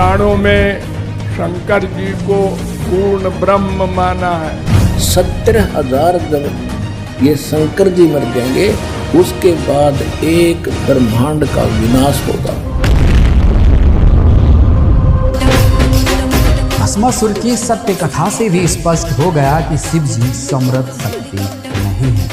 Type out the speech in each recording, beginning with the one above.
पुराणों में शंकर जी को पूर्ण ब्रह्म माना है। 17,000 दिन ये शंकर जी मर जाएंगे, उसके बाद एक ब्रह्मांड का विनाश होगा। भस्मासुर की सत्य कथा से भी स्पष्ट हो गया कि शिव जी समृद्ध शक्ति नहीं है।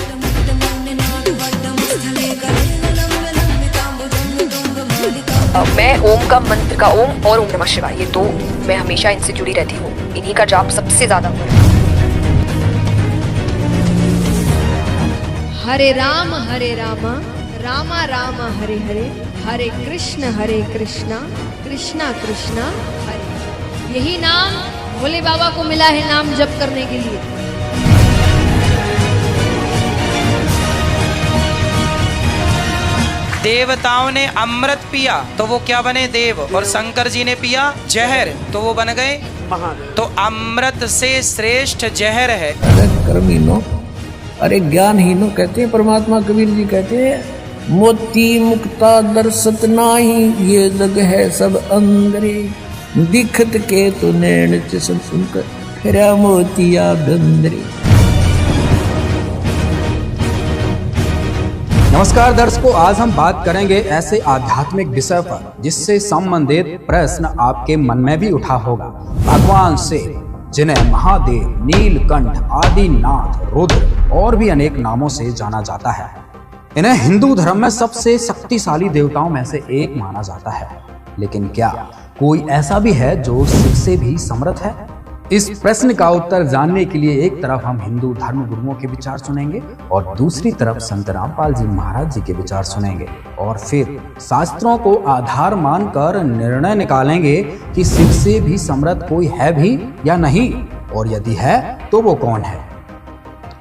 मैं ओम का मंत्र का ओम और ओम नमः शिवाय, ये दो मैं हमेशा इनसे जुड़ी रहती हूँ। इन्हीं का जाप सबसे ज्यादा हुआ है। हरे राम रामा राम हरे हरे, हरे कृष्णा कृष्णा कृष्णा हरे। यही नाम भोले बाबा को मिला है नाम जप करने के लिए। देवताओं ने अमृत पिया तो वो क्या बने देव, और शंकर जी ने पिया जहर तो वो बन गए महादेव। तो अमृत से श्रेष्ठ जहर है। अरे कर्मीनो, अरे ज्ञानहीनो कहते हैं परमात्मा। कबीर जी कहते हैं मोती मुक्ता दर्शत नाही, ये जग है सब अंदरे, दिखत के तो नैन सब सुनकर फिरा मोतिया बंदरे। नमस्कार दर्शकों, आज हम बात करेंगे ऐसे आध्यात्मिक विषय पर जिससे संबंधित प्रश्न आपके मन में भी उठा होगा। भगवान शिव, जिन्हें महादेव, नीलकंठ, आदिनाथ, रुद्र और भी अनेक नामों से जाना जाता है, इन्हें हिंदू धर्म में सबसे शक्तिशाली देवताओं में से एक माना जाता है। लेकिन क्या कोई ऐसा भी है जो शिव से भी समर्थ है? इस प्रश्न का उत्तर जानने के लिए एक तरफ हम हिंदू धर्म गुरुओं के विचार सुनेंगे और दूसरी तरफ संत रामपाल जी महाराज जी के विचार सुनेंगे, और फिर शास्त्रों को आधार मानकर निर्णय निकालेंगे कि शिव से भी समर्थ कोई है भी या नहीं, और यदि है तो वो कौन है।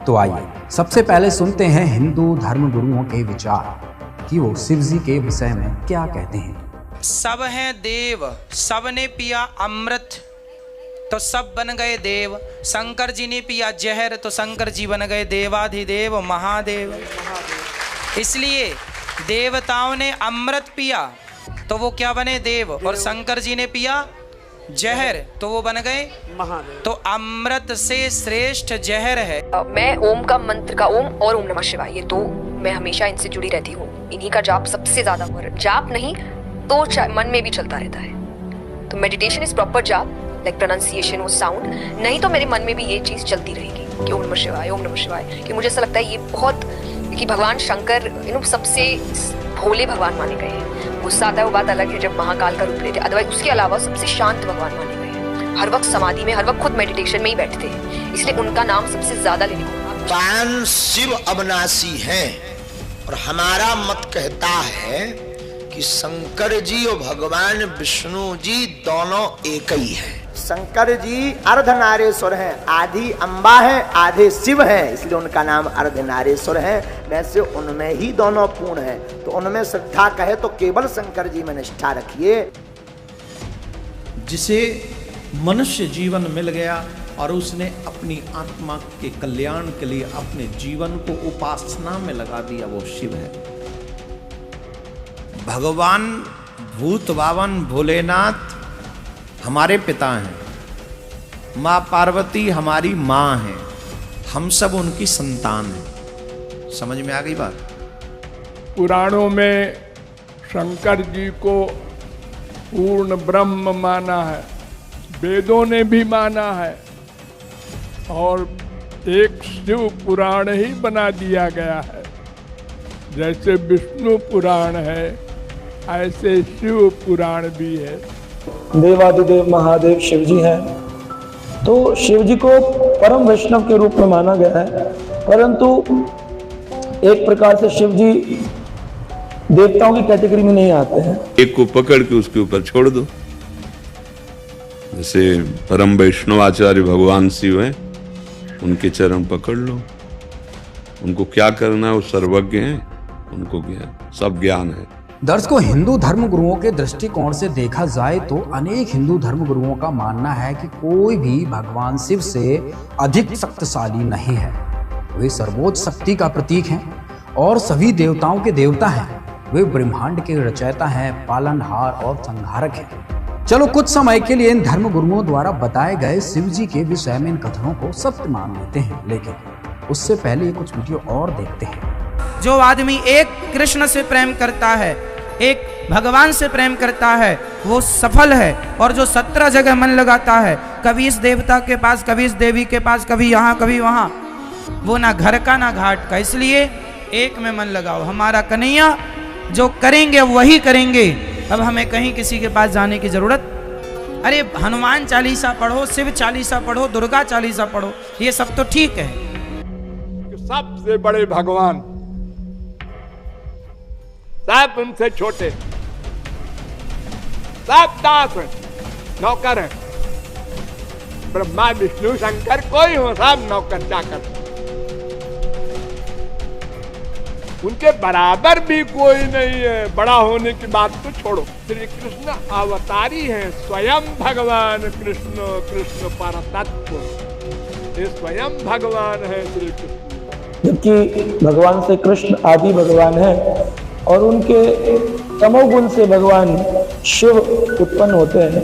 तो आइए सबसे पहले सुनते हैं हिंदू धर्म गुरुओं के विचार कि वो शिव जी के विषय में क्या कहते हैं। सब हैं देव, सब ने पिया अमृत तो सब बन गए देव। शंकर जी ने पिया जहर तो शंकर जी बन गए देवाधिदेव महादेव। इसलिए देवताओं ने अमृत पिया तो वो क्या बने देव, और शंकर जी ने पिया जहर तो वो बन गए महादेव। तो अमृत से श्रेष्ठ जहर है। मैं ओम का मंत्र का ओम और ओम नमः शिवाय, ये दो मैं हमेशा इनसे जुड़ी रहती हूँ। इन्हीं का जाप सबसे ज्यादा हुआ है। जाप नहीं तो मन में भी चलता रहता है। तो मेडिटेशन इज प्रॉपर जाप, लाइक प्रोनाउंसिएशन वो साउंड, नहीं तो मेरे मन में भी ये चीज चलती रहेगी कि ओम नमः शिवाय ओम नमः शिवाय। कि मुझे ऐसा लगता है ये बहुत, कि भगवान शंकर सबसे भोले भगवान माने गए हैं। गुस्सा आता है वो बात अलग है जब महाकाल का रूप लेते, अदरवाइज उसके अलावा सबसे शांत भगवान माने गए हैं। हर वक्त समाधि में, हर वक्त खुद मेडिटेशन में ही बैठते हैं, इसलिए उनका नाम सबसे ज्यादा लेने को। भगवान शिव अविनाशी हैं और हमारा मत कहता है कि शंकर जी और भगवान विष्णु जी दोनों एक ही हैं। शंकर जी अर्धनारेश्वर हैं, आधी अम्बा है आधे शिव हैं, इसलिए उनका नाम अर्धनारेश्वर है। वैसे उनमें ही दोनों पूर्ण है, तो उनमें श्रद्धा कहे तो केवल शंकर जी में निष्ठा रखिए। जिसे मनुष्य जीवन मिल गया और उसने अपनी आत्मा के कल्याण के लिए अपने जीवन को उपासना में लगा दिया, वो शिव है। भगवान भूत बावन भोलेनाथ हमारे पिता हैं, माँ पार्वती हमारी माँ हैं, हम सब उनकी संतान हैं। समझ में आ गई बात? पुराणों में शंकर जी को पूर्ण ब्रह्म माना है, वेदों ने भी माना है, और एक शिव पुराण ही बना दिया गया है। जैसे विष्णु पुराण है ऐसे शिव पुराण भी है। देवाधिदेव महादेव शिव जी हैं, तो शिव जी को परम वैष्णव के रूप में माना गया है, परंतु एक प्रकार से शिव जी देवताओं की कैटेगरी में नहीं आते हैं। एक को पकड़ के उसके ऊपर छोड़ दो। जैसे परम वैष्णव आचार्य भगवान शिव हैं, उनके चरण पकड़ लो, उनको क्या करना है वो सर्वज्ञ हैं, उनको क्या सब ज्ञान है। दर्शकों, हिंदू धर्म गुरुओं के दृष्टिकोण से देखा जाए तो अनेक हिंदू धर्म गुरुओं का मानना है कि कोई भी भगवान शिव से अधिक शक्तिशाली नहीं है। वे सर्वोच्च शक्ति का प्रतीक हैं और सभी देवताओं के देवता हैं। वे ब्रह्मांड के रचयिता हैं, पालनहार और संहारक हैं। चलो कुछ समय के लिए इन धर्म गुरुओं द्वारा बताए गए शिव जी के विषय में इन कथनों को सत्य मान लेते हैं, लेकिन उससे पहले कुछ वीडियो और देखते हैं। जो आदमी एक कृष्ण से प्रेम करता है, एक भगवान से प्रेम करता है, वो सफल है। और जो 17 जगह मन लगाता है, कभी इस देवता के पास, कभी इस देवी के पास, कभी यहाँ कभी वहाँ, वो ना घर का ना घाट का। इसलिए एक में मन लगाओ। हमारा कन्हैया जो करेंगे वही करेंगे। अब हमें कहीं किसी के पास जाने की जरूरत, अरे हनुमान चालीसा पढ़ो, शिव चालीसा पढ़ो, दुर्गा चालीसा पढ़ो, ये सब तो ठीक है। सबसे बड़े भगवान, सब उनसे छोटे, सब दास हैं, नौकर हैं। ब्रह्मा विष्णु शंकर कोई हो, सब नौकर चाकर। उनके बराबर भी कोई नहीं है। बड़ा होने की बात तो छोड़ो, श्री कृष्ण अवतारी हैं, स्वयं भगवान कृष्ण, कृष्ण पर तत्व, ये स्वयं भगवान है श्री कृष्ण। जबकि भगवान से कृष्ण आदि भगवान है और उनके तमोगुण से भगवान शिव उत्पन्न होते हैं।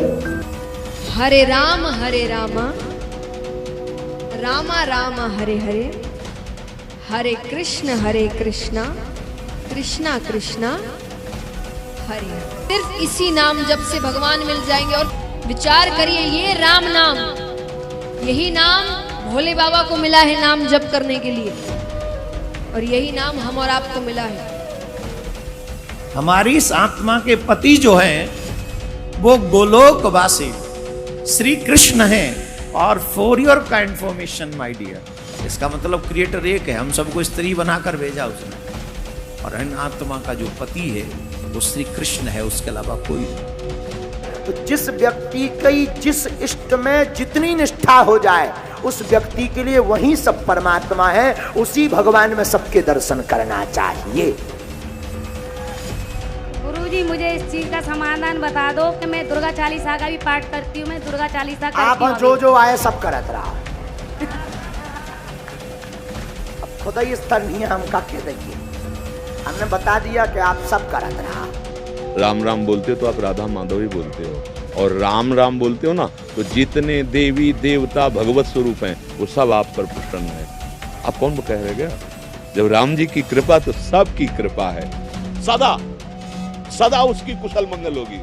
हरे राम रामा रामा हरे हरे, हरे कृष्णा कृष्णा कृष्णा हरे हरे। सिर्फ इसी नाम जप से भगवान मिल जाएंगे। और विचार करिए, ये राम नाम, यही नाम भोले बाबा को मिला है नाम जप करने के लिए, और यही नाम हम और आपको मिला है। हमारी इस आत्मा के पति जो हैं वो गोलोकवासी श्री कृष्ण हैं। और फॉर योर का इंफॉर्मेशन माय डियर, इसका मतलब क्रिएटर एक है, हम सबको स्त्री बनाकर भेजा उसने। और इन आत्मा का जो पति है वो श्री कृष्ण है, उसके अलावा कोई नहीं। तो जिस व्यक्ति की जिस इष्ट में जितनी निष्ठा हो जाए, उस व्यक्ति के लिए वही सब परमात्मा है। उसी भगवान में सबके दर्शन करना चाहिए। गुरुजी, मुझे इस चीज का समाधान बता दो कि मैं दुर्गा चालीसा का भी पाठ करती हूँ, मैं दुर्गा चालीसा करती हूँ। आप जो आए सब करत रहा। अब खुदा इस तरह हम का कह देंगे, हमने बता दिया कि आप सब करत रहा। राम राम बोलते हो तो आप राधा माधव ही बोलते हो, और राम राम बोलते हो ना तो जितने देवी देवता भगवत स्वरूप हैं वो सब आप पर प्रसन्न है। आप कौन कह रहे क्या? जब राम जी की कृपा तो सबकी कृपा है, सदा सदा उसकी कुशल मंगल होगी।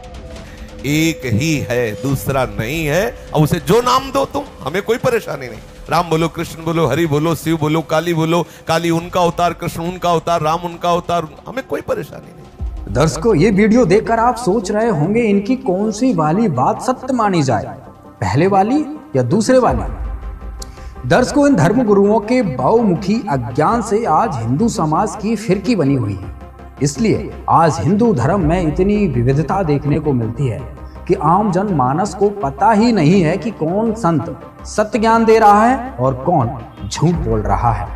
एक ही है, दूसरा नहीं है, और उसे जो नाम दो तुम, हमें कोई परेशानी नहीं। राम बोलो, कृष्ण बोलो, हरि बोलो, शिव बोलो, काली बोलो, काली उनका अवतार, कृष्ण उनका अवतार, राम उनका अवतार, हमें कोई परेशानी नहीं। दर्शकों, ये वीडियो देखकर आप सोच रहे होंगे इनकी कौन सी वाली बात सत्य मानी जाए, पहले वाली या दूसरे वाली। दर्शकों, इन धर्म गुरुओं के बहुमुखी अज्ञान से आज हिंदू समाज की फिरकी बनी हुई है। इसलिए आज हिंदू धर्म में इतनी विविधता देखने को मिलती है कि आम जन मानस को पता ही नहीं है कि कौन संत सत्य ज्ञान दे रहा है और कौन झूठ बोल रहा है।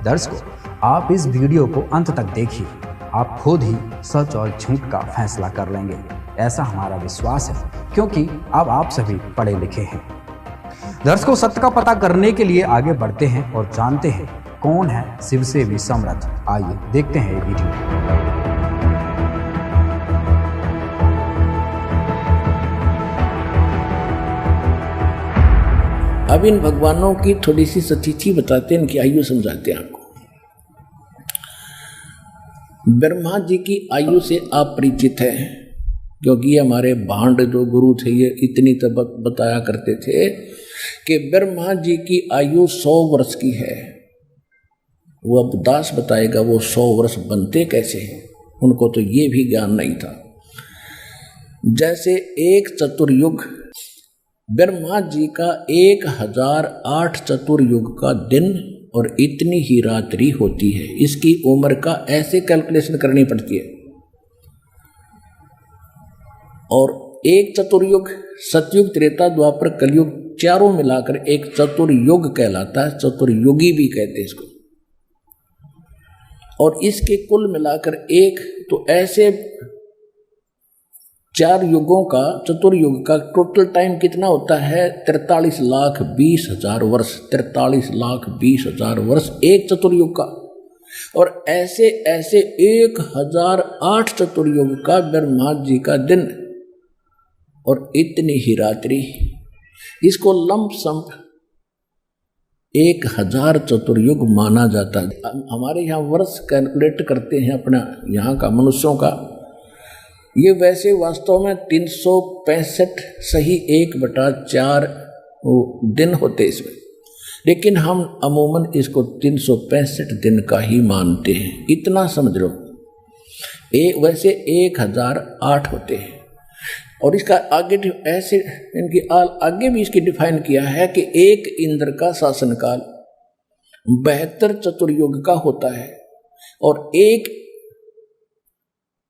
दर्शकों, आप इस वीडियो को अंत तक देखिए, आप खुद ही सच और झूठ का फैसला कर लेंगे, ऐसा हमारा विश्वास है, क्योंकि अब आप सभी पढ़े लिखे हैं। दर्शकों, सत्य का पता करने के लिए आगे बढ़ते हैं और जानते हैं कौन है शिव से भी समर्थ। आइए देखते हैं ये वीडियो। अब इन भगवानों की थोड़ी सी सतिथि बताते हैं, इनकी आयु समझाते हैं आपको। ब्रह्मा जी की आयु से आप परिचित हैं, क्योंकि ये हमारे भांड जो गुरु थे ये इतनी तब बताया करते थे कि ब्रह्मा जी की आयु 100 वर्ष की है। वो अब दास बताएगा वो 100 वर्ष बनते कैसे हैं, उनको तो ये भी ज्ञान नहीं था। जैसे एक चतुर्युग, ब्रह्मा जी का 1008 चतुर्युग का दिन और इतनी ही रात्रि होती है। इसकी उम्र का ऐसे कैलकुलेशन करनी पड़ती है। और एक चतुर्युग, सतयुग, त्रेता, द्वापर, कलयुग, चारों मिलाकर एक चतुर्युग कहलाता है। चतुर्युगी भी कहते हैं इसको। और इसके कुल मिलाकर एक, तो ऐसे 4 युगों का, चतुर्युग का टोटल टाइम कितना होता है? 43,20,000 वर्ष। 43,20,000 वर्ष एक चतुर्युग का। और ऐसे ऐसे 1008 चतुर्युग का ब्रह्मा जी का दिन। और इतनी ही रात्रि। इसको लंप संप 1000 चतुर्युग माना जाता है। हमारे यहाँ वर्ष कैलकुलेट करते हैं अपना यहाँ का मनुष्यों का, ये वैसे वास्तव में 365 सही 1/4 दिन होते इसमें, लेकिन हम अमूमन इसको 365 दिन का ही मानते हैं। इतना समझ लो। वैसे 1008 होते हैं। और इसका आगे ऐसे इनकी आगे भी इसकी डिफाइन किया है कि एक इंद्र का शासनकाल 72 चतुर्युग का होता है और एक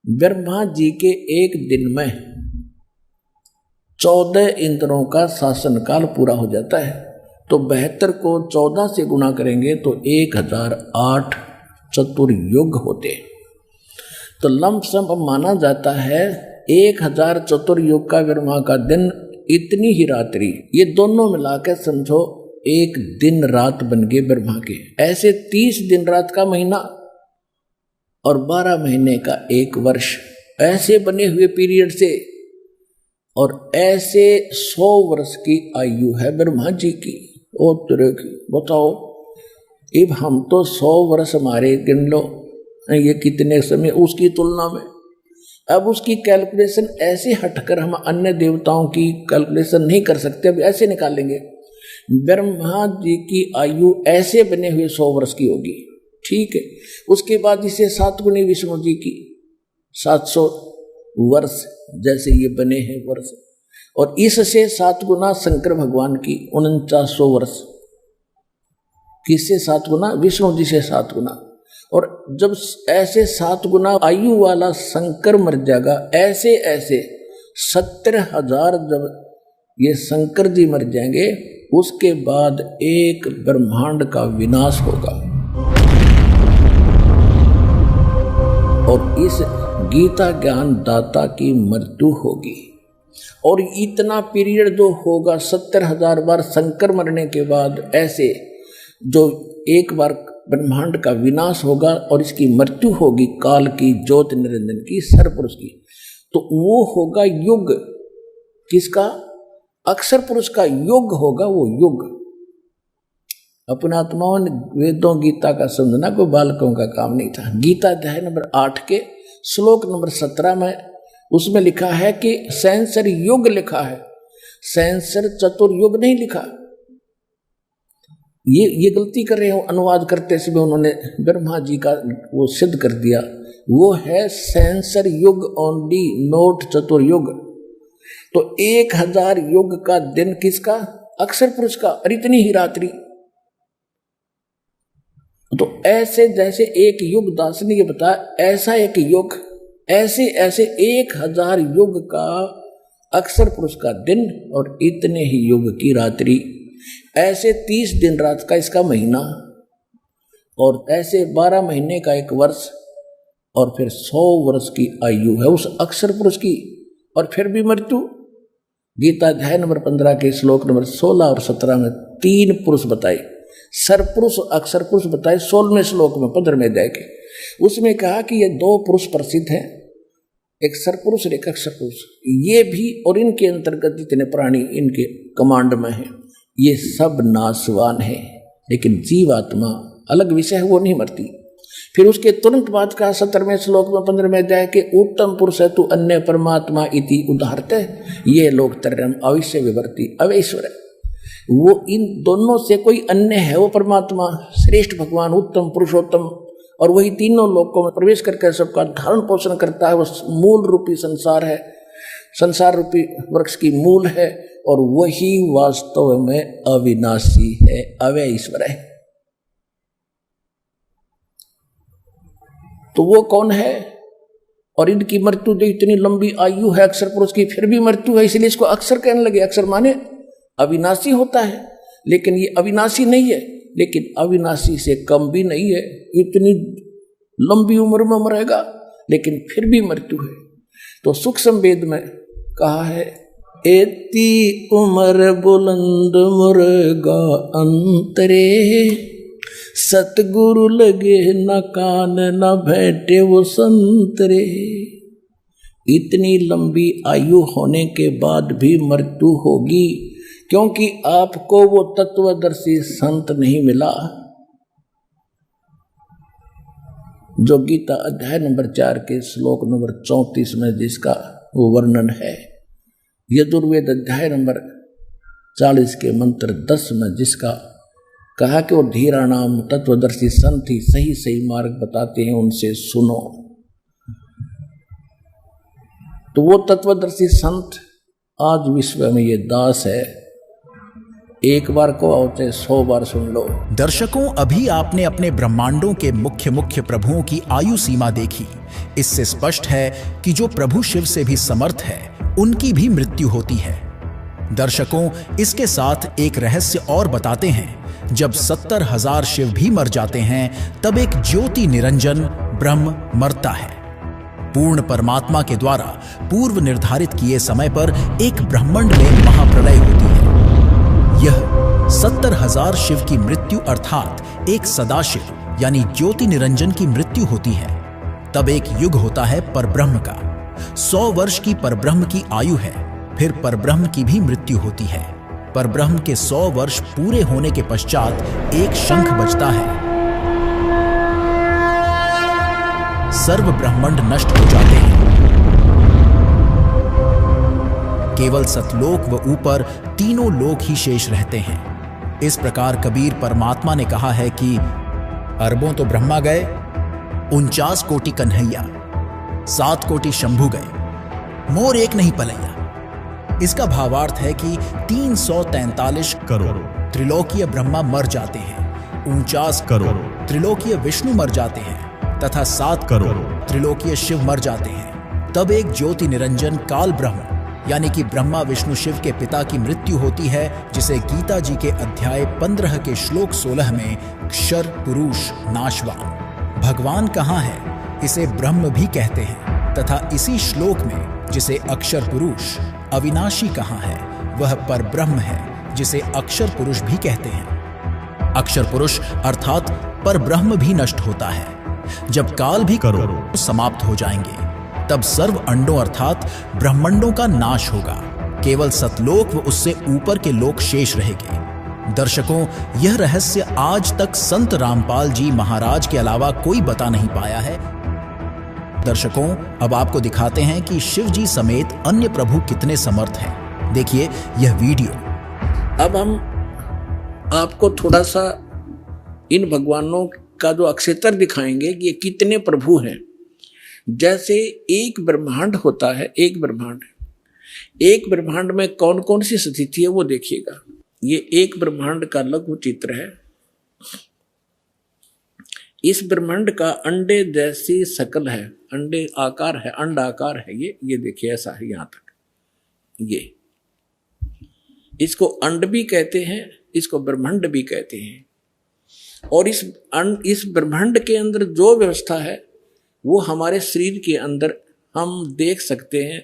ब्रह्मा जी के एक दिन में 14 इंद्रों का शासनकाल पूरा हो जाता है। तो 72 को 14 से गुणा करेंगे तो 1008 चतुर्युग होते। तो लंप सम माना जाता है 1000 चतुर्युग का ब्रह्मा का दिन, इतनी ही रात्रि, ये दोनों मिलाकर समझो एक दिन रात बन गए ब्रह्मा के। ऐसे 30 दिन रात का महीना और 12 महीने का एक वर्ष, ऐसे बने हुए पीरियड से। और ऐसे 100 वर्ष की आयु है ब्रह्मा जी की। ओ तेरे की बताओ, अब हम तो 100 वर्ष हमारे गिन लो, ये कितने समय उसकी तुलना में। अब उसकी कैलकुलेशन ऐसे हटकर हम अन्य देवताओं की कैलकुलेशन नहीं कर सकते। अब ऐसे निकालेंगे, ब्रह्मा जी की आयु ऐसे बने हुए 100 वर्ष की होगी, ठीक है। उसके बाद इसे 7 गुनी विष्णु जी की 700 वर्ष जैसे ये बने हैं वर्ष, और इससे 7 गुना शंकर भगवान की 4900 वर्ष। किससे 7 गुना? विष्णु जी से 7 गुना। और जब ऐसे 7 गुना आयु वाला शंकर मर जाएगा, ऐसे ऐसे 70,000 जब ये शंकर जी मर जाएंगे, उसके बाद एक ब्रह्मांड का विनाश होगा। और इस गीता ज्ञान दाता की मृत्यु होगी। और इतना पीरियड जो होगा 70,000 बार शंकर मरने के बाद, ऐसे जो एक बार ब्रह्मांड का विनाश होगा और इसकी मृत्यु होगी काल की, ज्योति निरंजन की, सरपुरुष की, तो वो होगा युग। किसका? अक्षर पुरुष का युग होगा वो युग। अपना आत्माओं ने वेदों गीता का समझना कोई बालकों का काम नहीं था। गीता अध्याय नंबर 8 के श्लोक नंबर 17 में उसमें लिखा है कि सहस्र युग लिखा है, सहस्र चतुर्युग नहीं लिखा। ये गलती कर रहे हो अनुवाद करते समय, उन्होंने ब्रह्मा जी का वो सिद्ध कर दिया। वो है सहस्र युग ओनली, नोट चतुर्युग। तो 1000 युग का दिन किसका? अक्षर पुरुष का। और इतनी ही रात्रि। तो ऐसे जैसे एक युग, दास ने ये बताया, ऐसा एक युग, ऐसे ऐसे 1000 युग का अक्षर पुरुष का दिन और इतने ही युग की रात्रि। ऐसे 30 दिन रात का इसका महीना, और ऐसे 12 महीने का एक वर्ष, और फिर 100 वर्ष की आयु है उस अक्षर पुरुष की। और फिर भी मृत्यु। गीता अध्याय नंबर 15 के श्लोक नंबर 16 और 17 में 3 पुरुष बताए, सरपुरुष अक्षर पुरुष बताए 16वें श्लोक में 15वें अध्याय के। उसमें कहा कि ये 2 पुरुष प्रसिद्ध हैं, एक सरपुरुष और एक अक्षर पुरुष। ये भी और इनके अंतर्गत जितने प्राणी इनके कमांड में हैं, ये सब नाशवान है। लेकिन जीवात्मा अलग विषय है, वो नहीं मरती। फिर उसके तुरंत बाद कहा 17वें श्लोक में 15वें अध्याय के, उत्तम पुरुष है तू अन्य परमात्मा इति उदाहरते, ये लोग तरम अवश्य विवर्ती अवैश्वर है। वो इन दोनों से कोई अन्य है, वो परमात्मा श्रेष्ठ भगवान उत्तम पुरुषोत्तम, और वही तीनों लोकों में प्रवेश करके सबका धारण पोषण करता है। वो मूल रूपी संसार है, संसार रूपी वृक्ष की मूल है, और वही वास्तव में अविनाशी है, अव्यय ईश्वर है। तो वो कौन है? और इनकी मृत्यु जो इतनी लंबी आयु है अक्षर पुरुष की, फिर भी मृत्यु है, इसलिए इसको अक्षर कहने लगे। अक्षर माने अविनाशी होता है, लेकिन ये अविनाशी नहीं है, लेकिन अविनाशी से कम भी नहीं है। इतनी लंबी उम्र में मरेगा, लेकिन फिर भी मृत्यु है। तो सूक्ष्म वेद में कहा है, एती उम्र बुलंद मुर्गा अंतरे, सतगुरु लगे न कान न बैठे वो संतरे। इतनी लंबी आयु होने के बाद भी मृत्यु होगी, क्योंकि आपको वो तत्वदर्शी संत नहीं मिला जो गीता अध्याय नंबर 4 के श्लोक नंबर 34 में जिसका वो वर्णन है, यजुर्वेद अध्याय नंबर 40 के मंत्र 10 में जिसका कहा कि वो धीरा नाम तत्वदर्शी संत ही सही सही मार्ग बताते हैं, उनसे सुनो। तो वो तत्वदर्शी संत आज विश्व में ये दास है, एक बार को आओ चाहे 100 बार सुन लो। दर्शकों, अभी आपने अपने ब्रह्मांडों के मुख्य मुख्य प्रभुओं की आयु सीमा देखी। इससे स्पष्ट है कि जो प्रभु शिव से भी समर्थ है, उनकी भी मृत्यु होती है। दर्शकों, इसके साथ एक रहस्य और बताते हैं। जब 70,000 शिव भी मर जाते हैं, तब एक ज्योति निरंजन ब्रह्म मरता है। पूर्ण परमात्मा के द्वारा पूर्व निर्धारित किए समय पर एक ब्रह्मांड में महाप्रलय होती है। यह 70,000 शिव की मृत्यु अर्थात एक सदाशिव यानी ज्योति निरंजन की मृत्यु होती है। तब एक युग होता है परब्रह्म का। 100 वर्ष की परब्रह्म की आयु है, फिर परब्रह्म की भी मृत्यु होती है। परब्रह्म के 100 वर्ष पूरे होने के पश्चात एक शंख बजता है। सर्व ब्रह्मांड नष्ट हो जाते हैं, केवल सतलोक व ऊपर तीनों लोक ही शेष रहते हैं। इस प्रकार कबीर परमात्मा ने कहा है कि अरबों तो ब्रह्मा गए, 49 कोटि कन्हैया, 7 कोटि शंभु गए, मोर एक नहीं पलैया। इसका भावार्थ है कि 343 करोड़ त्रिलोकीय ब्रह्मा मर जाते हैं, 49 करोड़ त्रिलोकीय विष्णु मर जाते हैं तथा 7 करोड़ त्रिलोकीय शिव मर जाते हैं। तब एक ज्योति निरंजन काल ब्रह्म यानी कि ब्रह्मा विष्णु शिव के पिता की मृत्यु होती है, जिसे गीता जी के अध्याय 15 के श्लोक 16 में क्षर पुरुष नाशवान भगवान कहाँ है, इसे ब्रह्म भी कहते हैं। तथा इसी श्लोक में जिसे अक्षर पुरुष अविनाशी कहाँ है, वह पर ब्रह्म है जिसे अक्षर पुरुष भी कहते हैं। अक्षर पुरुष अर्थात पर ब्रह्म भी नष्ट होता है। जब काल भी करोड़ समाप्त हो जाएंगे, तब सर्व अंडों अर्थात ब्रह्मांडों का नाश होगा, केवल सतलोक व उससे ऊपर के लोक शेष रहेंगे। दर्शकों, यह रहस्य आज तक संत रामपाल जी महाराज के अलावा कोई बता नहीं पाया है। दर्शकों, अब आपको दिखाते हैं कि शिव जी समेत अन्य प्रभु कितने समर्थ हैं। देखिए यह वीडियो। अब हम आपको थोड़ा सा इन भगवानों का जो अक्षेत्र दिखाएंगे कि ये कितने प्रभु हैं। जैसे एक ब्रह्मांड होता है, एक ब्रह्मांड में कौन कौन सी स्थिति है वो देखिएगा। ये एक ब्रह्मांड का लघु चित्र है। इस ब्रह्मांड का अंडे जैसी शकल है, अंडे आकार है, अंड आकार है। ये देखिए ऐसा है यहाँ तक। ये इसको अंड भी कहते हैं, इसको ब्रह्मांड भी कहते हैं। और इस ब्रह्मांड के अंदर जो व्यवस्था है वो हमारे शरीर के अंदर हम देख सकते हैं,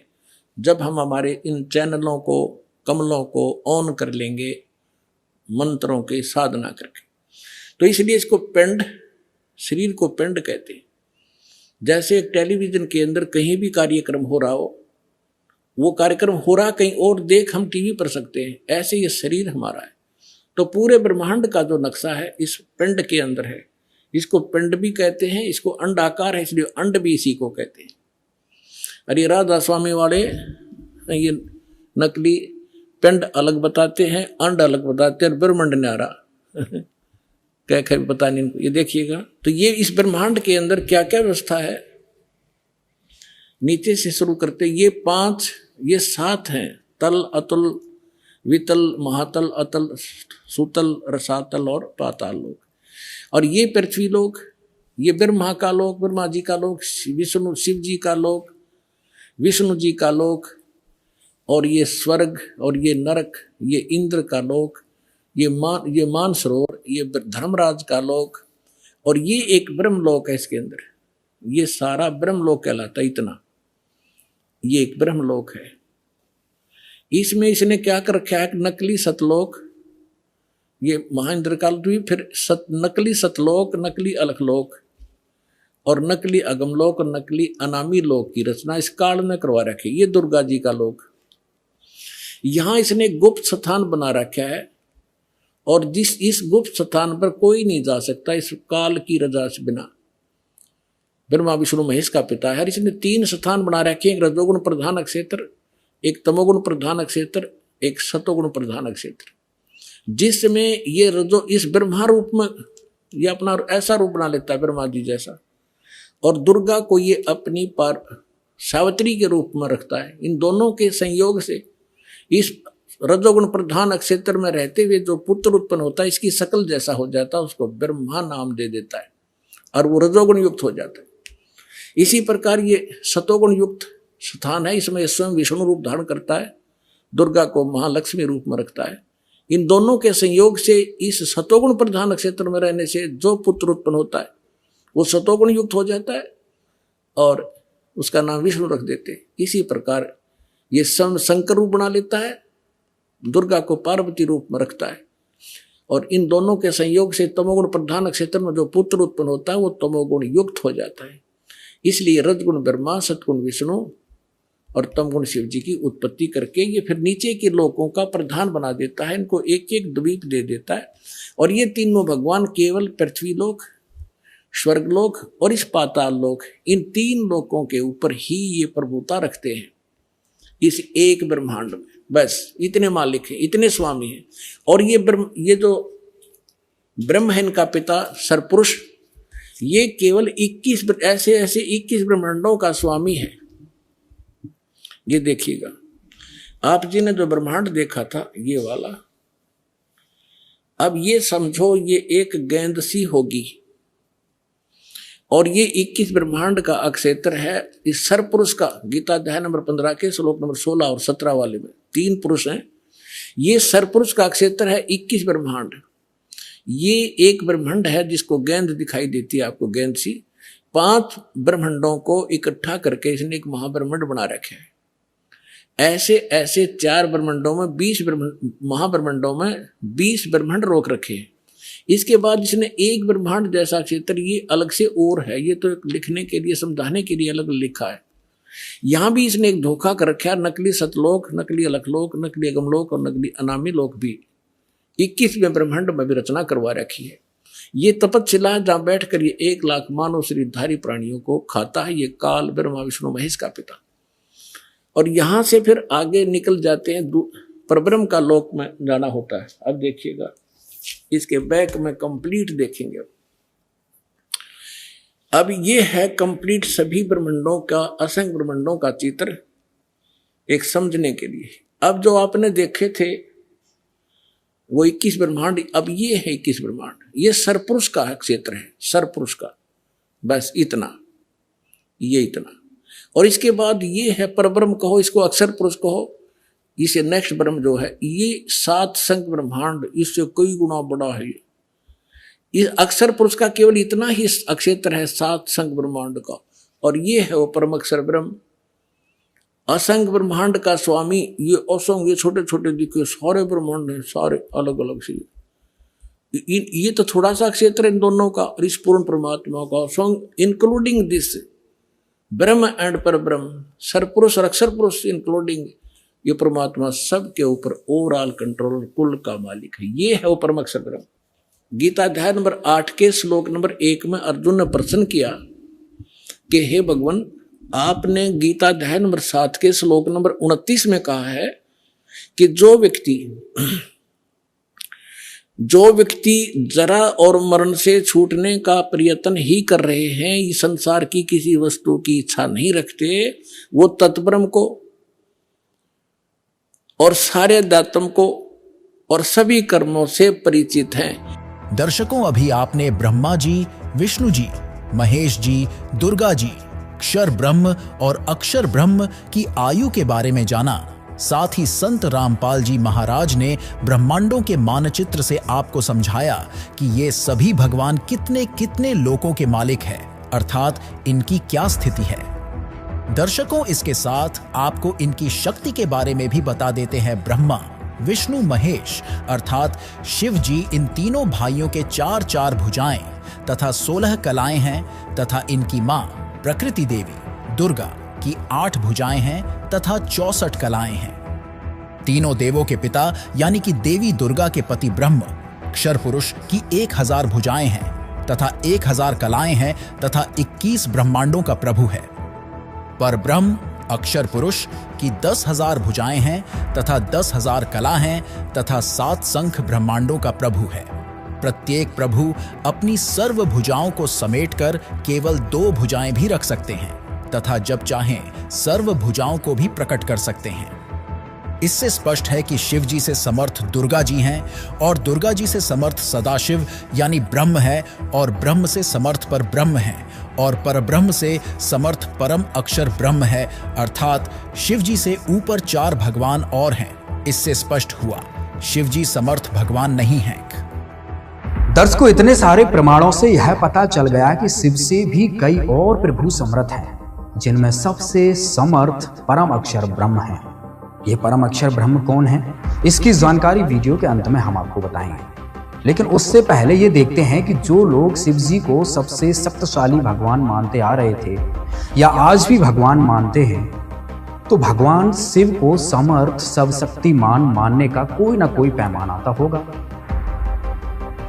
जब हम हमारे इन चैनलों को, कमलों को ऑन कर लेंगे मंत्रों की साधना करके। तो इसलिए इसको पिंड, शरीर को पिंड कहते हैं। जैसे एक टेलीविजन के अंदर कहीं भी कार्यक्रम हो रहा हो, वो कार्यक्रम हो रहा कहीं और देख हम टीवी पर सकते हैं, ऐसे ये शरीर हमारा है। तो पूरे ब्रह्मांड का जो नक्शा है इस पिंड के अंदर है। इसको पिंड भी कहते हैं, इसको अंड आकार है इसलिए अंड भी इसी को कहते हैं। अरे राधा स्वामी वाले ये नकली पिंड अलग बताते हैं, अंड अलग बताते हैं, ब्रह्मांड न्यारा क्या पता नहीं इनको। ये देखिएगा, तो ये इस ब्रह्मांड के अंदर क्या क्या व्यवस्था है। नीचे से शुरू करते, ये 5 ये 7 हैं। तल, अतुल, वितल, महातल, अतल, सुतल, रसातल और पाताल लोक। और ये पृथ्वी लोक, ये ब्रह्मा का लोक, ब्रह्मा जी का लोक, विष्णु शिव जी का लोक, विष्णु जी का लोक, और ये स्वर्ग, और ये नरक, ये इंद्र का लोक, ये मानसरोवर, ये धर्मराज का लोक, और ये एक ब्रह्मलोक है इसके अंदर। ये सारा ब्रह्मलोक कहलाता है। इतना ये एक ब्रह्मलोक है। इसमें इसने क्या कर रखा है, नकली सतलोक, ये महाइंद्र काल द्वीप, फिर नकली सतलोक, नकली अलखलोक, और नकली अगमलोक और नकली अनामी लोक की रचना इस काल में करवा रखी। ये दुर्गा जी का लोक, यहां इसने गुप्त स्थान बना रखा है और इस गुप्त स्थान पर कोई नहीं जा सकता इस काल की रजा से बिना। ब्रह्मा विष्णु महेश का पिता है। इसने 3 स्थान बना रखे, एक रजोगुण प्रधान अक्षेत्र, एक तमोगुण प्रधान अक्षेत्र, एक सतोगुण प्रधान अक्षेत्र, जिसमें ये रजो इस ब्रह्मा रूप में ये अपना ऐसा रूप बना लेता है ब्रह्मा जी जैसा, और दुर्गा को ये अपनी पार सावित्री के रूप में रखता है। इन दोनों के संयोग से इस रजोगुण प्रधान क्षेत्र में रहते हुए जो पुत्र उत्पन्न होता है इसकी शकल जैसा हो जाता है, उसको ब्रह्मा नाम दे देता है और वो रजोगुण युक्त हो जाता है। इसी प्रकार ये सतोगुण युक्त स्थान है, इसमें स्वयं विष्णु रूप धारण करता है, दुर्गा को महालक्ष्मी रूप में रखता है। इन दोनों के संयोग से इस सतोगुण प्रधान क्षेत्र में रहने से जो पुत्र उत्पन्न होता है वो सतोगुण युक्त हो जाता है और उसका नाम विष्णु रख देते हैं। इसी प्रकार ये शंकर रूप बना लेता है, दुर्गा को पार्वती रूप में रखता है और इन दोनों के संयोग से तमोगुण प्रधान क्षेत्र में जो पुत्र उत्पन्न होता है वो तमोगुण युक्त हो जाता है। इसलिए रजगुण ब्रह्मा, सतगुण विष्णु और तमगुण शिव जी की उत्पत्ति करके ये फिर नीचे के लोकों का प्रधान बना देता है, इनको एक एक द्वीप दे देता है और ये तीनों भगवान केवल पृथ्वी लोक, स्वर्गलोक और इस पाताल लोक, इन 3 लोकों के ऊपर ही ये प्रभुता रखते हैं इस एक ब्रह्मांड में। बस इतने मालिक हैं, इतने स्वामी हैं। और ये जो ब्रह्म है इनका पिता सरपुरुष, ये केवल 21 ऐसे 21 ब्रह्मांडों का स्वामी है। ये देखिएगा, आप जी ने जो ब्रह्मांड देखा था ये वाला, अब ये समझो ये एक गेंद सी होगी और ये 21 ब्रह्मांड का अक्षेत्र है इस सरपुरुष का। गीता अध्याय नंबर 15 के श्लोक नंबर 16 और 17 वाले में 3 पुरुष हैं। ये सरपुरुष का अक्षेत्र है 21 ब्रह्मांड। ये एक ब्रह्मांड है जिसको गेंद दिखाई देती है आपको, गेंद सी। 5 ब्रह्मांडों को इकट्ठा करके इसने एक महाब्रह्मांड बना रखे है। ऐसे 4 ब्रह्मांडों में 20 महाब्रह्मांडों में 20 ब्रह्मांड रोक रखे हैं। इसके बाद इसने एक ब्रह्मांड जैसा क्षेत्र ये अलग से और है, ये तो लिखने के लिए समझाने के लिए अलग लिखा है। यहां भी इसने एक धोखा कर रखा है, नकली सतलोक, नकली अलखलोक, नकली अगमलोक और नकली अनामी लोक भी 21वें ब्रह्मांड में भी रचना करवा रखी है। ये तपस्शिला जहां बैठकर ये 1 लाख मानव शरीरधारी प्राणियों को खाता है, ये काल ब्रह्मा विष्णु महेश का पिता। और यहां से फिर आगे निकल जाते हैं, परब्रह्म का लोक में जाना होता है। अब देखिएगा इसके बैक में कंप्लीट देखेंगे। अब ये है कंप्लीट सभी ब्रह्मांडों का, असंख्य ब्रह्मांडों का चित्र एक समझने के लिए। अब जो आपने देखे थे वो 21 ब्रह्मांड, अब ये है 21 ब्रह्मांड। ये सरपुरुष का क्षेत्र है, सरपुरुष का, बस इतना, ये इतना। और इसके बाद ये है परब्रह्म कहो, इसको अक्षर पुरुष कहो। इसे नेक्स्ट ब्रह्म जो है ये 7 संख्य ब्रह्मांड, इससे कई गुना बड़ा है। ये अक्षर पुरुष का केवल इतना ही अक्षेत्र है 7 संख्य ब्रह्मांड का, और ये है वो परम अक्षर ब्रह्म। असंख्य ब्रह्मांड का स्वामी ये असंख्य, ये छोटे छोटे दिखे सारे ब्रह्मांड है, सारे अलग अलग से। ये तो थोड़ा सा क्षेत्र इन दोनों का, और इस पूर्ण परमात्मा का असंख्य, इंक्लूडिंग दिस ब्रह्म एंड पर ब्रह्म, सरपुरुष और अक्षर पुरुष इंक्लूडिंग ये परमात्मा सब के ऊपर ओवरऑल कंट्रोल, कुल का मालिक है। ये है वो परम अक्षर ब्रह्म। गीता अध्याय नंबर 8 के श्लोक नंबर 1 में अर्जुन ने प्रश्न किया कि हे भगवान, आपने गीता अध्याय नंबर 7 के श्लोक नंबर 29 में कहा है कि जो व्यक्ति जरा और मरण से छूटने का प्रयत्न ही कर रहे हैं, इस संसार की किसी वस्तु की इच्छा नहीं रखते, वो तत्ब्रह्म को और सारे अध्यात्म को और सभी कर्मों से परिचित हैं। दर्शकों, अभी आपने ब्रह्मा जी, विष्णु जी, महेश जी, दुर्गा जी, क्षर ब्रह्म और अक्षर ब्रह्म की आयु के बारे में जाना। साथ ही संत रामपाल जी महाराज ने ब्रह्मांडों के मानचित्र से आपको समझाया कि ये सभी भगवान कितने कितने लोकों के मालिक हैं, अर्थात इनकी क्या स्थिति है। दर्शकों, इसके साथ आपको इनकी शक्ति के बारे में भी बता देते हैं। ब्रह्मा, विष्णु, महेश अर्थात शिव जी, इन तीनों भाइयों के 4 भुजाएं तथा 16 कलाएं हैं तथा इनकी मां प्रकृति देवी दुर्गा की 8 भुजाएं हैं तथा 64 कलाएं हैं। तीनों देवों के पिता यानी कि देवी दुर्गा के पति ब्रह्म अक्षर पुरुष की 1000 भुजाएं हैं तथा 1000 कलाएं हैं तथा 21 ब्रह्मांडों का प्रभु है। पर ब्रह्म अक्षर पुरुष की 10,000 भुजाएं हैं तथा 10,000 कला हैं तथा 7 शंख ब्रह्मांडों का प्रभु है। प्रत्येक प्रभु अपनी सर्व भुजाओं को समेटकर केवल 2 भुजाएं भी रख सकते हैं तथा जब चाहें सर्व भुजाओं को भी प्रकट कर सकते हैं। इससे स्पष्ट है कि शिव जी से समर्थ दुर्गा जी हैं और दुर्गा जी से समर्थ सदाशिव यानी ब्रह्म है और ब्रह्म से समर्थ पर ब्रह्म है और परब्रह्म से समर्थ परम अक्षर ब्रह्म है, अर्थात शिव जी से ऊपर 4 भगवान और हैं। इससे स्पष्ट हुआ शिव जी समर्थ भगवान नहीं हैं। दर्शकों, इतने सारे प्रमाणों से यह पता चल गया कि शिव से भी कई और प्रभु समर्थ हैं, जिनमें सबसे समर्थ परम अक्षर ब्रह्म है। ये परम अक्षर ब्रह्म कौन है, इसकी जानकारी वीडियो के अंत में हम आपको बताएंगे। लेकिन उससे पहले ये देखते हैं कि जो लोग शिव जी को सबसे शक्तिशाली भगवान मानते आ रहे थे या आज भी भगवान मानते हैं, तो भगवान शिव को समर्थ सर्वशक्तिमान मानने का कोई ना कोई पैमाना तो होगा।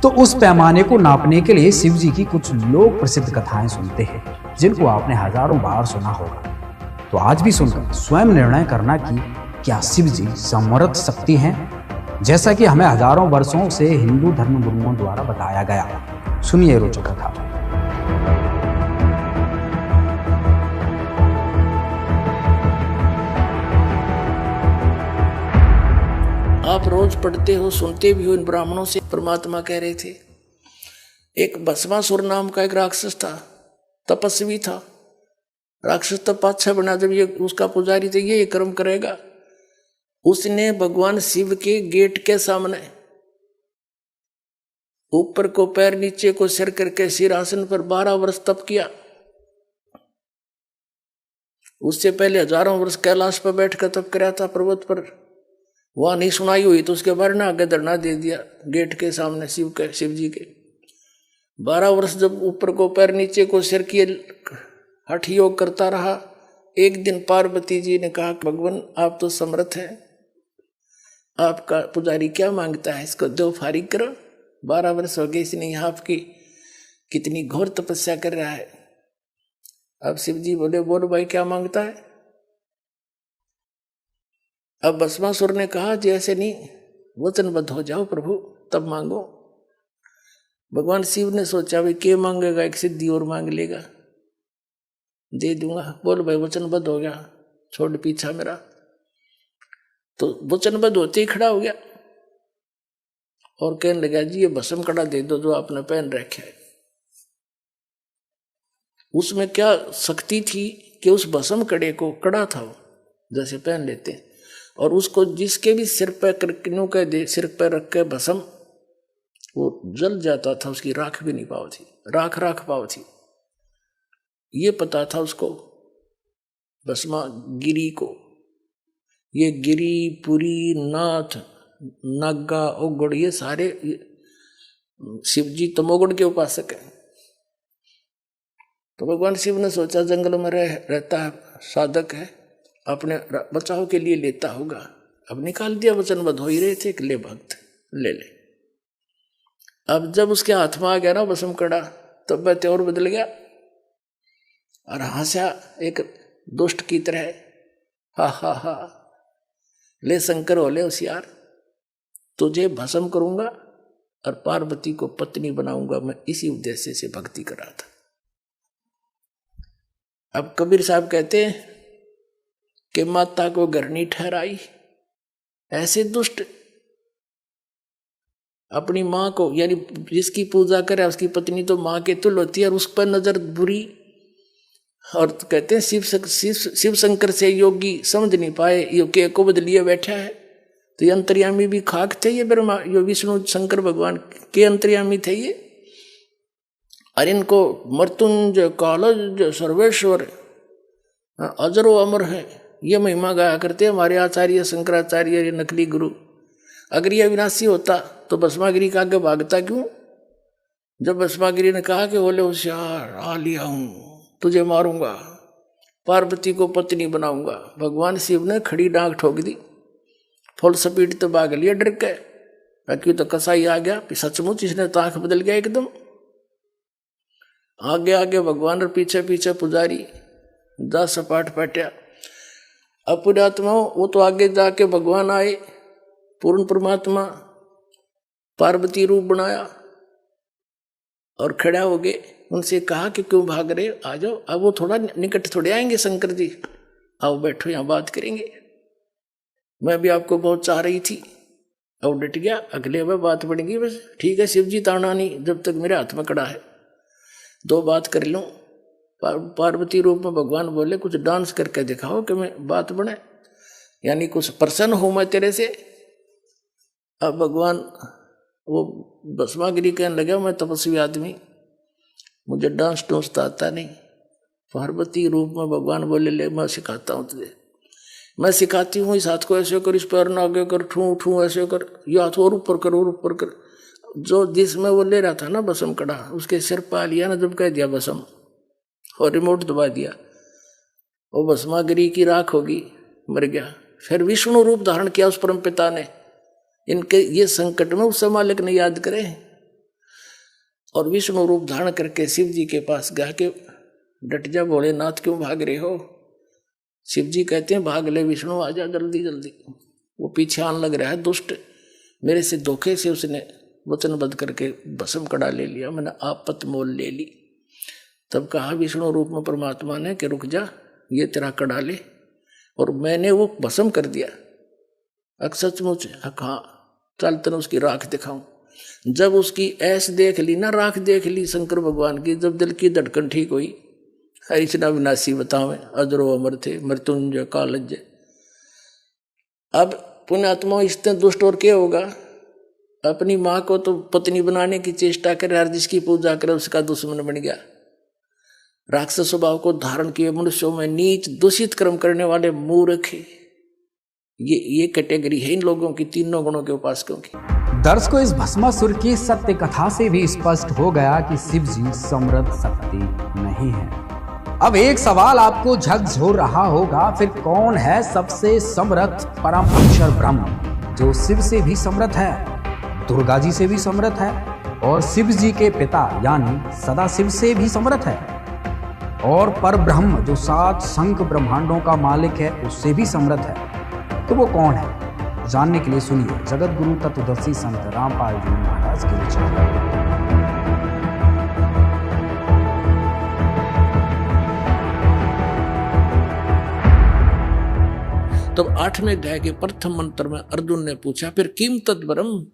तो उस पैमाने को नापने के लिए शिव जी की कुछ लोक प्रसिद्ध कथाएं सुनते हैं, जिनको आपने हजारों बार सुना होगा। तो आज भी सुनकर स्वयं निर्णय करना कि क्या शिव जी समर्थ शक्ति हैं, जैसा कि हमें हजारों वर्षों से हिंदू धर्म गुरुओं द्वारा बताया गया। सुनिए रोचक कथा। आप रोज पढ़ते हो, सुनते भी हो इन ब्राह्मणों से। परमात्मा कह रहे थे, एक भस्मासुर नाम का एक राक्षस था, तपस्वी था। राक्षस तब पाछा बना, जब ये उसका पुजारी थे, ये कर्म करेगा। उसने भगवान शिव के गेट के सामने ऊपर को पैर नीचे को सिर करके सिरासन पर 12 वर्ष तप किया। उससे पहले हजारों वर्ष कैलाश पर बैठकर तप कराया था पर्वत पर। वहां नहीं सुनाई हुई तो उसके बारे में आगे धरना दे दिया गेट के सामने शिव जी के। 12 वर्ष जब ऊपर को पैर नीचे को सिर किए हठ योग करता रहा। एक दिन पार्वती जी ने कहा, भगवान आप तो समर्थ हैं, आपका पुजारी क्या मांगता है, इसको दो फारिग करो। 12 वर्ष हो गए, इसने यहाँ आपकी कितनी घोर तपस्या कर रहा है। अब शिव जी बोले, बोलो भाई क्या मांगता है। अब भस्मासुर ने कहा, जी ऐसे नहीं, वचनबद्ध हो जाओ प्रभु, तब मांगो। भगवान शिव ने सोचा, भाई क्या मांगेगा, एक सिद्धि और मांग लेगा, दे दूंगा। बोल भाई वचनबद्ध हो गया, छोड़ पीछा मेरा। तो वचनबद्ध होते ही खड़ा हो गया और कहने लगा, जी ये भस्म कड़ा दे दो जो आपने पहन रखा है। उसमें क्या शक्ति थी कि उस भस्म कड़े को, कड़ा था वो जैसे पहन लेते हैं, और उसको जिसके भी सिर पर सिर पर रख के भस्म वो जल जाता था, उसकी राख भी नहीं पाव थी, राख पाव थी। ये पता था उसको भस्मा गिरी को। ये गिरी, पुरी, नाथ, नागा, ओगड़, ये सारे शिव जी तमोगुण के उपासक हैं। तो भगवान शिव ने सोचा, जंगल में रहता है, साधक है, अपने बचाव के लिए लेता होगा। अब निकाल दिया, वचनबद्ध हो ही रहे थे कि ले भक्त ले ले। अब जब उसके हाथ में आ गया ना भस्म कड़ा, तब वह त्योर बदल गया और हंसा एक दुष्ट की तरह, हा हा हा, ले शंकर हो ले होशियार, तुझे भस्म करूंगा और पार्वती को पत्नी बनाऊंगा। मैं इसी उद्देश्य से भक्ति कर रहा था। अब कबीर साहब कहते हैं कि माता को घर नहीं ठहराई। ऐसे दुष्ट अपनी माँ को, यानी जिसकी पूजा करे उसकी पत्नी तो माँ के तुल्य होती है, और उस पर नजर बुरी। और कहते हैं शिव शंकर से योगी समझ नहीं पाए, ये को बदलिए बैठा है। तो ये अंतर्यामी भी खाक थे, ये ब्रह्मा, यो विष्णु शंकर भगवान के अंतर्यामी थे ये। और इनको मृत्युंजय, कालज, सर्वेश्वर, अजरो अमर है, ये महिमा गाया करते हमारे आचार्य शंकराचार्य, ये नकली गुरु। अगर ये विनाशी होता तो भस्मागिरी का आगे भागता क्यों? जब भस्मागिरी ने कहा कि बोले होशियार आ लिया हूं, तुझे मारूंगा, पार्वती को पत्नी बनाऊंगा, भगवान शिव ने खड़ी डांग ठोक दी, फुल स्पीड तो भाग लिया डर के। क्यों तो कसाई आ गया, सचमुच इसने तो आंख बदल गया एकदम। आगे आगे भगवान और पीछे पीछे पुजारी 10 सपाट पटया। अब पुण्यात्माओं वो तो आगे जाके भगवान आए, पूर्ण परमात्मा, पार्वती रूप बनाया और खड़ा हो गए। उनसे कहा कि क्यों भाग रहे, आ जाओ। अब वो थोड़ा निकट थोड़े आएंगे शंकर जी, आओ बैठो यहाँ बात करेंगे, मैं भी आपको बहुत चाह रही थी। अब डट गया, अगले में बात बढ़ेगी बस, ठीक है शिव जी ताना नहीं, जब तक मेरे हाथ में कड़ा है 2 बात कर लूँ। पार्वती रूप में भगवान बोले कुछ डांस करके दिखाओ कि मैं बात बने, यानी कुछ प्रसन्न हूं मैं तेरे से। अब भगवान वो भस्मागिरी कहने लगा मैं तपस्वी आदमी, मुझे डांस टूंस तो आता नहीं। पार्वती रूप में भगवान बोले ले मैं सिखाता हूँ तुझे, मैं सिखाती हूँ, इस हाथ को ऐसे कर, इस पैर ना आगे कर, ठू ठू ऐसे कर, ये हाथ और ऊपर कर और ऊपर कर। जो जिसमें वो ले रहा था ना बसम कड़ा, उसके सिर पा लिया ना, जब कह दिया बसम और रिमोट दबा दिया, वो भस्मागिरी की राख होगी, मर गया। फिर विष्णु रूप धारण किया उस परम पिता ने, इनके ये संकट में उस मालिक ने याद करे, और विष्णु रूप धारण करके शिव जी के पास गया कि डट जा भोलेनाथ, क्यों भाग रहे हो। शिव जी कहते हैं भाग ले विष्णु, आ जा जल्दी जल्दी। वो पीछे आने लग रहा है दुष्ट, मेरे से धोखे से उसने वचनबद्ध करके भस्म कड़ा ले लिया, मैंने आपत मोल ले ली। तब कहा विष्णु रूप में परमात्मा ने कि रुक जा, ये तेरा कड़ा ले, और मैंने वो भस्म कर दिया। सचमुच हाँ, चल तेने उसकी राख दिखाऊं। जब उसकी ऐस देख ली ना, राख देख ली शंकर भगवान की, जब दिल की धड़कन ठीक हुई, इतना विनाशी बतावे अजरो अमर थे मृत्युंजय कालज। अब पुण्यात्मा इससे दुष्ट और क्या होगा, अपनी माँ को तो पत्नी बनाने की चेष्टा करे, हर जिसकी पूजा करे उसका दुश्मन बन गया। राक्षस स्वभाव को धारण किए मनुष्यों में नीच दूषित कर्म करने वाले मूर्ख, ये कैटेगरी है इन लोगों की, तीनों गुणों के उपासकों की। दर्शकों, इस भस्मासुर की सत्य कथा से भी स्पष्ट हो गया कि शिव जी समृद्ध शक्ति नहीं है। अब एक सवाल आपको झकझोर रहा होगा, फिर कौन है सबसे समृद्ध परम अक्षर ब्रह्म, जो शिव से भी समृद्ध है, दुर्गा जी से भी समृद्ध है, और शिव जी के पिता यानी सदाशिव से भी समृद्ध है, और पर ब्रह्म जो 7 शंख ब्रह्मांडों का मालिक है उससे भी समृद्ध है। तो वो कौन है, जानने के लिए सुनिए जगत गुरु तत्वदर्शी संत रामपाल जी महाराज के विचार। तब 8वें अध्याय के प्रथम मंत्र में अर्जुन ने पूछा फिर किम तत्ब्रह्म,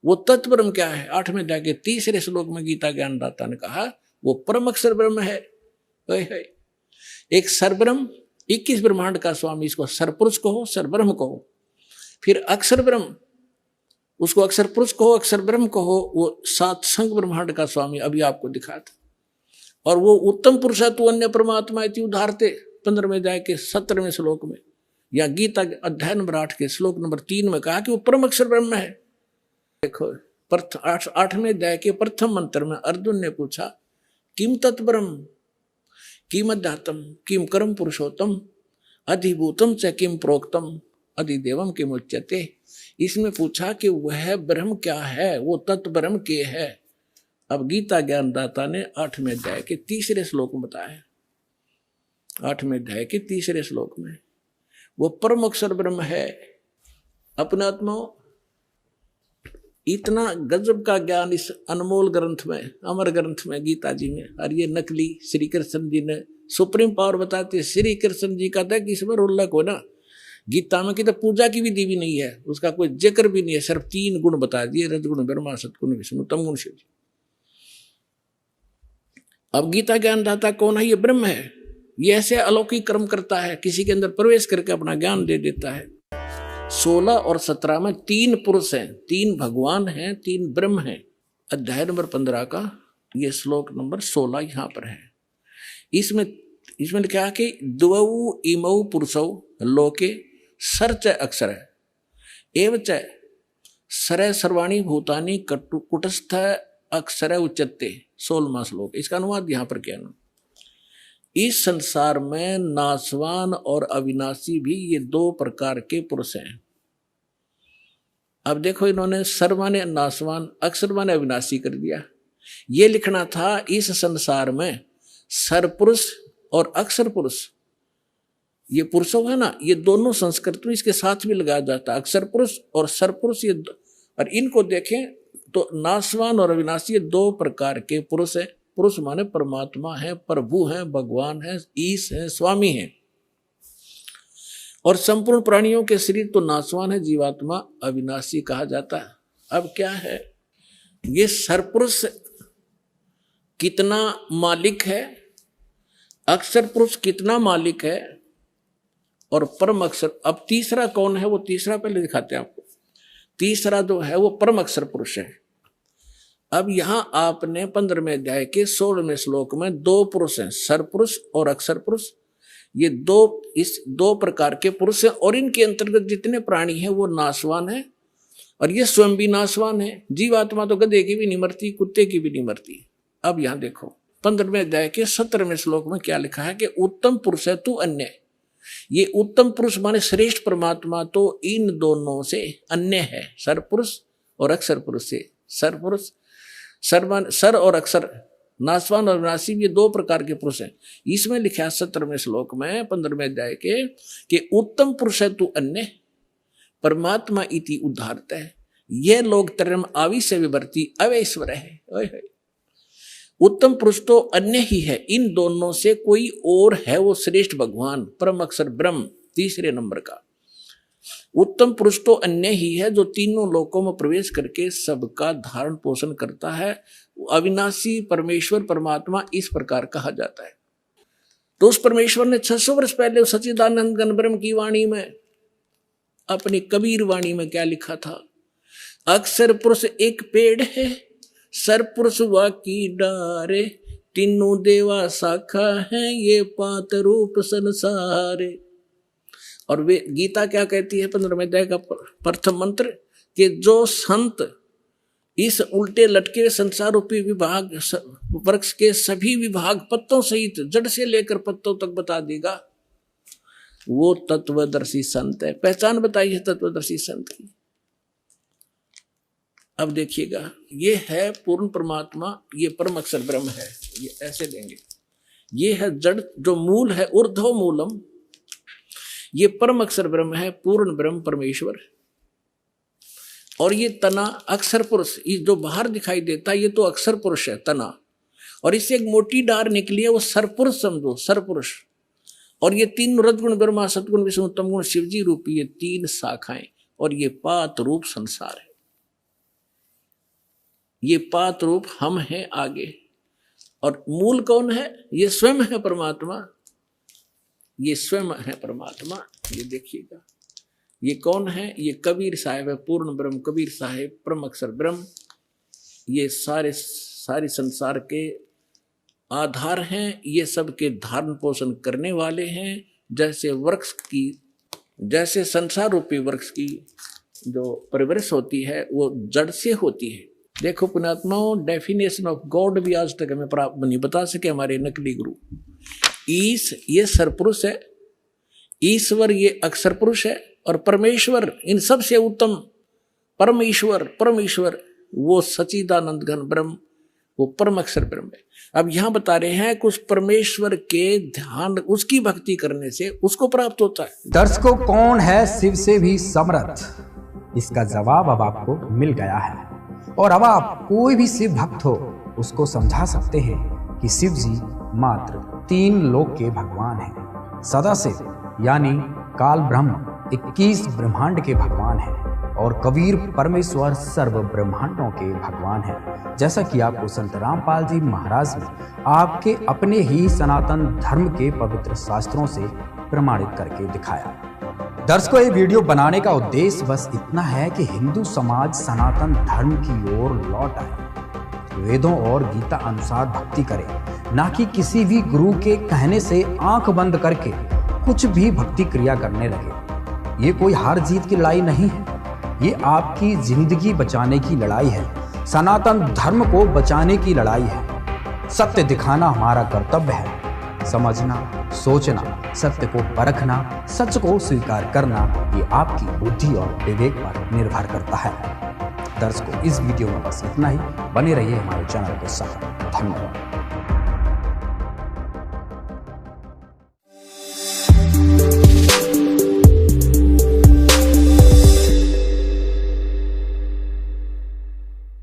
वो तत्ब्रह्म क्या है। 8वें अध्याय के 3रे श्लोक में गीता ज्ञानदाता ने कहा वो परम अक्षर ब्रह्म है। एक सरब्रह्म 21 ब्रह्मांड का स्वामी, इसको सरपुरुष कहो, सरब्रह्म कहो। फिर अक्षर ब्रह्म, उसको अक्षर पुरुष कहो, अक्षर ब्रह्म कहो, वो 7 शंख ब्रह्मांड का स्वामी अभी आपको दिखा था। और वो उत्तम पुरुष तू अन्य परमात्मा इति उदाहरते 15वें अध्याय के 17वें श्लोक में, या गीता अध्याय नंबर 8 के श्लोक नंबर 3 में कहा कि वो परम अक्षर ब्रह्म है। देखो 8वें अध्याय के प्रथम मंत्र में अर्जुन ने पूछा किम तत्ब्रह्म, किम अध्यात्म, किम कर्म पुरुषोत्तम, अधिभूतम च किम प्रोक्तम, अधिदेवम किम उच्यते। इसमें पूछा कि वह ब्रह्म क्या है, वो तत्व ब्रह्म के है। अब गीता ज्ञानदाता ने 8वें अध्याय के 3रे श्लोक में बताया, 8वें अध्याय के 3रे श्लोक में वो परम अक्षर ब्रह्म है। अपने आत्मा इतना गजब का ज्ञान इस अनमोल ग्रंथ में, अमर ग्रंथ में, गीता जी में। और ये नकली श्री कृष्ण जी ने सुप्रीम पावर बताते, श्री कृष्ण जी का था कि इसमें उल्लेख हो ना, गीता में की तो पूजा की विधि भी नहीं है, उसका कोई जिक्र भी नहीं है, सिर्फ 3 गुण बता दिए, रजगुण ब्रह्मा, सतगुण विष्णु, तमगुण शिव जी। अब गीता ज्ञानदाता कौन है, ये ब्रह्म है। ये ऐसे अलौकिक कर्म करता है, किसी के अंदर प्रवेश करके अपना ज्ञान दे देता है। 16 और 17 में 3 पुरुष हैं, 3 भगवान हैं, 3 ब्रह्म हैं। अध्याय नंबर 15 का ये श्लोक नंबर 16 यहाँ पर है। इसमें क्या कि द्वौ इमौ पुरुषौ लोके सर्च अक्षर है एवं च सरे सर्वाणी भूतानि कुटस्थ अक्षर उच्चते 16वां श्लोक। इसका अनुवाद यहां पर क्या ना, इस संसार में नाशवान और अविनाशी भी ये दो प्रकार के पुरुष हैं। अब देखो इन्होंने सर माने नाशवान, अक्षर माने अविनाशी कर दिया। ये लिखना था इस संसार में सर पुरुष और अक्षर पुरुष, ये पुरुषों है ना, ये दोनों संस्कृत में इसके साथ भी लगाया जाता है, अक्षर पुरुष और सर पुरुष। ये और इनको देखें तो नाशवान और अविनाशी ये दो प्रकार के पुरुष है। पुरुष माने परमात्मा है, प्रभु है, भगवान है, ईश है, स्वामी है। और संपूर्ण प्राणियों के शरीर तो नाशवान है, जीवात्मा अविनाशी कहा जाता है। अब क्या है, ये सरपुरुष कितना मालिक है, अक्षर पुरुष कितना मालिक है, और परम अक्षर। अब तीसरा कौन है, वो तीसरा पहले दिखाते हैं आपको। तीसरा जो है वो परम अक्षर पुरुष है। अब यहां आपने 15वें अध्याय के 16वें श्लोक में दो पुरुष हैं, सरपुरुष और अक्षर पुरुष। ये दो प्रकार के पुरुष हैं, और इनके अंतर्गत जितने प्राणी हैं वो नाशवान है, और ये स्वयं भी नाशवान है। जीवात्मा तो गधे की भी नहीं मरती, कुत्ते की भी नहीं मरती। अब यहां देखो 15वें अध्याय के 17वें श्लोक में क्या लिखा है कि उत्तम पुरुष है तू अन्य। ये उत्तम पुरुष माने श्रेष्ठ परमात्मा तो इन दोनों से अन्य है, सर पुरुष और अक्षर पुरुष से। सर पुरुष सर और अक्षर, नाशवान और विनाशी, ये दो प्रकार के पुरुष हैं। इसमें लिखा है 17वें श्लोक में 15वें अध्याय के कि उत्तम पुरुष है तू अन्य, परमात्मा इति उद्धारत है, यह लोग तरम आविश्य विवर्ती अवैश्वर है। उत्तम पुरुष तो अन्य ही है, इन दोनों से कोई और है वो श्रेष्ठ भगवान परम अक्षर ब्रह्म। तीसरे नंबर का उत्तम पुरुष तो अन्य ही है जो तीनों लोकों में प्रवेश करके सबका धारण पोषण करता है। अविनाशी परमेश्वर परमात्मा इस प्रकार कहा जाता है। तो उस परमेश्वर ने 600 वर्ष पहले सच्चिदानंद घन ब्रह्म की वाणी में, अपनी कबीर वाणी में क्या लिखा था, अक्षर पुरुष एक पेड़ है, सर पुरुष वाकी डारे, तीनों देवा शाखा है, ये पात रूप संसारे। और वे गीता क्या कहती है 15वें अध्याय का प्रथम मंत्र, कि जो संत इस उल्टे लटके हुए संसार रूपी विभाग वृक्ष के सभी विभाग पत्तों सहित जड़ से लेकर पत्तों तक बता देगा, वो तत्वदर्शी संत है। पहचान बताई है तत्वदर्शी संत की। अब देखिएगा, ये है पूर्ण परमात्मा, ये परम अक्षर ब्रह्म है। ये ऐसे लेंगे, ये है जड़ जो मूल है, ऊर्ध्व मूलम, ये परम अक्षर ब्रह्म है, पूर्ण ब्रह्म परमेश्वर। और ये तना अक्षर पुरुष, ये जो बाहर दिखाई देता है ये तो अक्षर पुरुष है तना, और इससे एक मोटी डार निकली है वो सरपुरुष समझो, सरपुरुष। और ये तीन रजगुण ब्रह्मा सतगुण विष्णु उत्तम गुण शिवजी रूपी ये तीन शाखाएं, और ये पात रूप संसार है। ये पात रूप हम हैं आगे, और मूल कौन है, ये स्वयं है परमात्मा, ये स्वयं है परमात्मा। ये देखिएगा, ये कौन है, ये कबीर साहिब है, पूर्ण ब्रह्म कबीर साहिब परम अक्षर ब्रह्म। ये सारे संसार के आधार हैं, ये सब के धारण पोषण करने वाले हैं। जैसे वृक्ष की, जैसे संसार रूपी वृक्ष की जो परवरिश होती है वो जड़ से होती है। देखो पुण्यात्माओं, डेफिनेशन ऑफ गॉड भी आज तक हमें प्राप्त नहीं बता सके हमारे नकली गुरु। ईश ये सरपुरुष है, ईश्वर ये अक्षर पुरुष है, और परमेश्वर इन सब से उत्तम परमेश्वर वो सच्चिदानंद घन ब्रह्म, वो परम अक्षर ब्रह्म है। अब यहां बता रहे हैं कुछ परमेश्वर के ध्यान, उसकी भक्ति करने से उसको प्राप्त होता है। दर्शकों, कौन है शिव से भी समर्थ, इसका जवाब अब आपको मिल गया है। और अब आप कोई भी शिव भक्त हो उसको समझा सकते हैं कि शिव जी मात्र 3 लोक के भगवान हैं। सदाशिव यानी काल ब्रह्म 21 ब्रह्मांड के भगवान हैं, और कबीर परमेश्वर सर्व ब्रह्मांडों के भगवान हैं। जैसा कि आपको संत रामपाल जी महाराज ने आपके अपने ही सनातन धर्म के पवित्र शास्त्रों से प्रमाणित करके दिखाया। दर्शकों, ये वीडियो बनाने का उद्देश्य बस इतना है कि हिंदू समाज सनातन धर्म की ओर लौट आए, वेदों और गीता अनुसार भक्ति करे, ना कि किसी भी गुरु के कहने से आंख बंद करके कुछ भी भक्ति क्रिया करने लगे। ये कोई हार जीत की लड़ाई नहीं है, ये आपकी जिंदगी बचाने की लड़ाई है। सनातन धर्म को बचाने की लड़ाई है। सत्य दिखाना हमारा कर्तव्य है। समझना, सोचना, सत्य को परखना, सच को स्वीकार करना, ये आपकी बुद्धि और विवेक पर निर्भर करता है। दर्शकों, इस वीडियो में बस इतना ही। बने रहिए हमारे चैनल के साथ। धन्यवाद।